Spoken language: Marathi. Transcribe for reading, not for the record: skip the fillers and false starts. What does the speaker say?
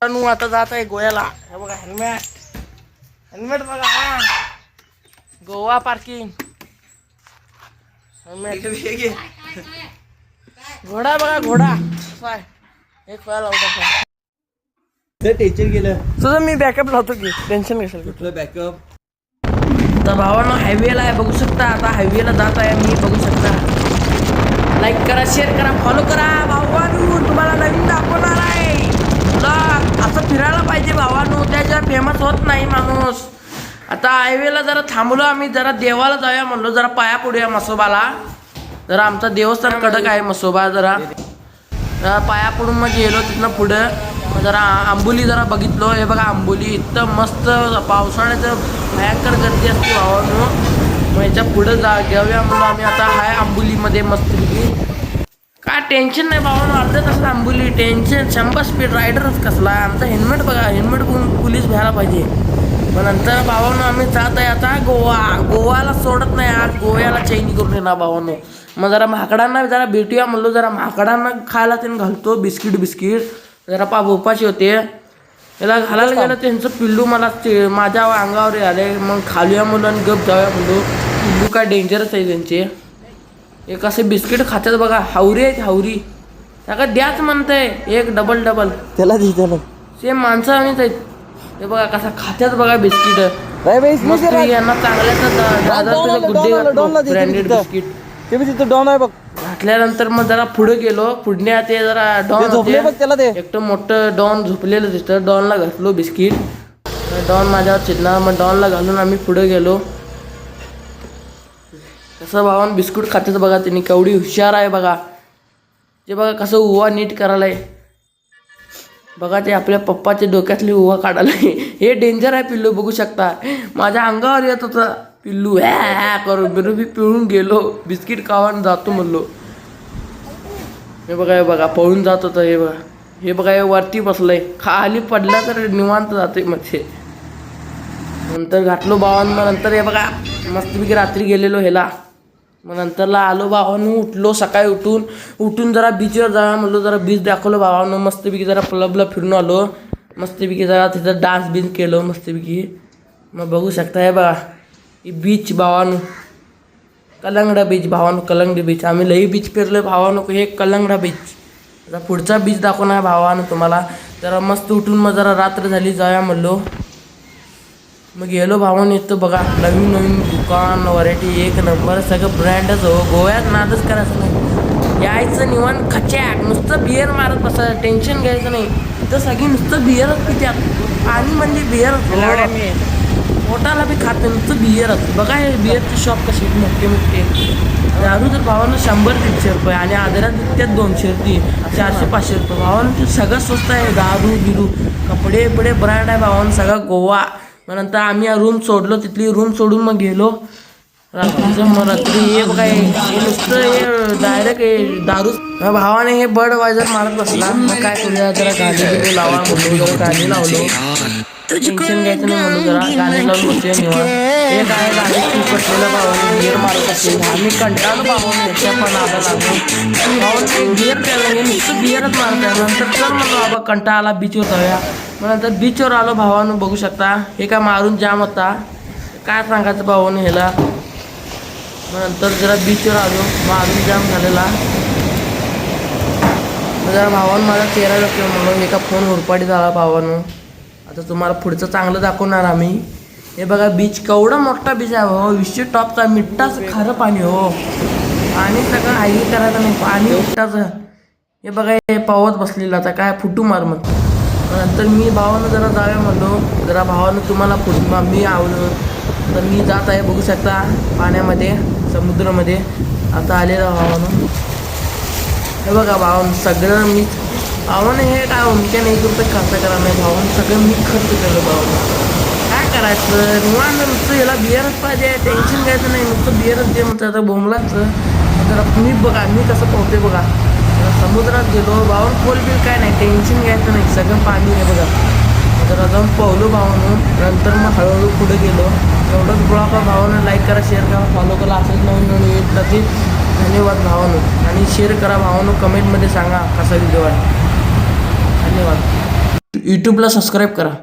आता जात आहे गोव्याला. हे बघा हेल्मेट हेल्मेट बघा हा. Goa parking helmet. घोडा बघा घोडा एक वेळा लावता टेन्शन गेलं तुझं. मी बॅकअप लावतो की टेन्शन कशाला. कुठलं बॅकअप. तर भावांनो हायवेला आहे बघू शकता. आता हायवेला जात आहे मी बघू शकता. लाईक करा शेअर करा फॉलो करा भावांनो. तुम्हाला नवीन दाखवणार आहे ब्लॉग. असं फिरायला पाहिजे भावांनो. त्याच्यावर फेमस होत नाही माणूस. आता हायवेला जरा थांबलो आम्ही. जरा देवाला जाऊया म्हणलो. जरा पाया पडूया मसोबाला. जरा आमचा देवस्थान कडक आहे मसोबा. जरा पाया पडून मग गेलो तिथनं पुढं. जरा आंबोली जरा बघितलो. हे बघा आंबोली इतकं मस्त. पावसाळ्याचं भयंकर गर्दी असते भावांनो. मग याच्या पुढं घेऊया म्हणून आम्ही. आता हाय आंबोलीमध्ये मस्तपैकी. काय टेन्शन नाही भावांनो. अर्ध्या तासात आंबोली. टेन्शन 100 स्पीड रायडरच कसला आहे. आमचा हेल्मेट बघा. हेल्मेट बघून पोलीस भ्यायला पाहिजे. मग नंतर भावांनो आम्ही जात आहे आता गोवा. गोवाला सोडत नाही आज. गोव्याला चैनी करून येणार भावांनो. मग जरा माकडांना जरा भेटूया म्हणलो. जरा माकडांना खायला त्यांनी घालतो बिस्किट. जरा उपाशी होते. याला घालायला गेलं त्यांचं पिल्लू मला माझ्या अंगावर आले. मग खालूया म्हणून आणि गप जाऊया म्हणलो. पिल्लू काय डेंजरच आहे त्यांचे. एक असे बिस्किट खात्यात बघा. हावरी आहेत हावरी. त्याला द्याच म्हणतंय एक डबल त्याला सेम माणसं आणत आहेत. हे बघा कसा खात्यात बघा बिस्किट. मस्त यांना चांगल्या ब्रँडेड बिस्किट ते बी तिथं डॉन आहे बघ. घातल्यानंतर मग जरा पुढे गेलो. पुढण्या ते जरा डॉन झोपले बघ त्याला. ते एकटं मोठं डॉन झोपलेलं दिसतं. डॉनला घातलो बिस्किट. डॉन माझ्यावर चिडणार. मग डॉनला घालून आम्ही पुढे गेलो. कसं भावान बिस्कुट खात्यात बघा. त्यांनी केवढी हुशार आहे बघा. ते बघा कसं उवा नीट करायलाय बघा. ते आपल्या पप्पाच्या डोक्यातली उवा काढायला. हे डेंजर आहे पिल्लू बघू शकता. माझ्या अंगावर येत होता पिल्लू. ह्या करून मी पिळून गेलो. बिस्किट खावान जातो म्हणलो. हे बघा पळून जात होतं. हे बघा हे वरती बसलंय. खाली पडला तर निवांत जातोय मध्ये. नंतर घातलो भावान. मग नंतर हे बघा मस्तपैकी रात्री गेलेलो ह्याला. मग नंतरला आलो भावानं. उठलो सकाळी उठून जरा बीचवर जाऊया म्हणलो. जरा बीच दाखवलं भावानं. मस्तपैकी जरा क्लबला फिरून आलो. मस्तपैकी जरा तिथं डान्स बिन्स केलो मस्तपैकी. मग बघू शकता हे बघा बीच भावानं. कलंगडा बीच भावानं. कलंगडी बीच. आम्ही लई बीच फिरलो भावानं. हे कलंगडा बीच. आता पुढचा बीच दाखवणार आहे भावानं तुम्हाला. जरा मस्त उठून मग जरा रात्र झाली जाऊया म्हणलो. मग गेलो भावानं. येतो बघा नवीन दुकान व्हरायटी एक नंबर. सगळं ब्रँडच हो. गोव्यात नादच करायचं नाही. यायचं निवांत खच्याक. नुसतं बिअर मारत बसायचं. टेन्शन घ्यायचं नाही. इथं सगळी नुसतं बिअरच पित्यात. पाणी म्हणजे बिअरच. पोटाला बी खात नुसतं बिअरच. बघा हे बिअरचे शॉप कसे मोठे. दारू तर भावानं 100-150 रुपये. आणि आदरात विकत्यात 200 400-500 रुपये. भावानं सगळं स्वस्त आहे. दारू बिरू कपडे ब्रँड आहे भावानं सगळं गोवा. मग नंतर आम्ही रूम सोडलो. तिथली रूम सोडून मग गेलो रात्रीचं. मग रात्री हे बघा हे नुसतं हे डायरेक्ट दारू. भावाने हे बर्ड वायझर मारत बसला. मग काय करूया जरा गाडी लावा म्हणलो. जरा गाडी लावलो. टेन्शन घ्यायचं नाही म्हणून जरा गाडी लावून बसूया निवांत. हे काय गाडी खूप बसलेलं भावाने बिअर मारत असेल. आम्ही कंटाळलो भावाने. त्याच्या पण आला लागलो. भावाने बिअर प्यायला नुसतं बिअरच मारत आहे. नंतर चल म्हणलो बाबा कंटाळा आला बीचवर जाऊया. मग नंतर बीचवर आलो भावानं. बघू शकता हे काय मारून जाम होता. काय सांगायचं भावानं ह्याला. मग नंतर जरा बीचवर आलो. मारून जाम झालेला. जरा भावानं माझा चेहरा दाखव म्हणून एका फोन उरपाटी झाला भावानं. आता तुम्हाला पुढचं चांगलं दाखवणार आम्ही. हे बघा बीच केवढा मोठा बीच आहे हो. 20 टॉपचा मिठाचं खारं पाणी हो. पाणी सगळं आई करायचं नाही. पाणी मिठाचं. हे बघा हे पावत बसलेलं. आता काय फुटू मार म्हणतो. नंतर मी भावानं जरा जाऊया म्हणलो. जरा भावानं तुम्हाला मी आवडलो. तर मी जात आहे बघू शकता पाण्यामध्ये समुद्रामध्ये. आता आलेलं भावानं. हे बघा भावानं सगळं मी भावानं हे काय उमक्याने 1 रुपये खर्च करा नाही. भावानं सगळं मी खर्च केलं. भावानं काय करायचं निवांत नुसतं ह्याला बिअरच पाहिजे. टेन्शन घ्यायचं नाही. नुसतं बिअरच दे म्हणतं. आता बोंबलाचं जरा मी बघा मी कसं पोहते बघा. समुद्रात गेलो भावानं. खोल बिल काय नाही. टेन्शन घ्यायचं नाही. सगळं पाणी आहे बघा. जरा जाऊन पोहलो भावानं. नंतर मग हळूहळू पुढे गेलो. एवढंच ब्लॉग भावानं लाईक करा शेअर करा फॉलो करा. असंच नवीन येत राहतील. धन्यवाद भावानं. आणि शेअर करा भावानं. कमेंटमध्ये सांगा कसा व्हिडिओ आहे. धन्यवाद. यूट्यूबला सबस्क्राईब करा.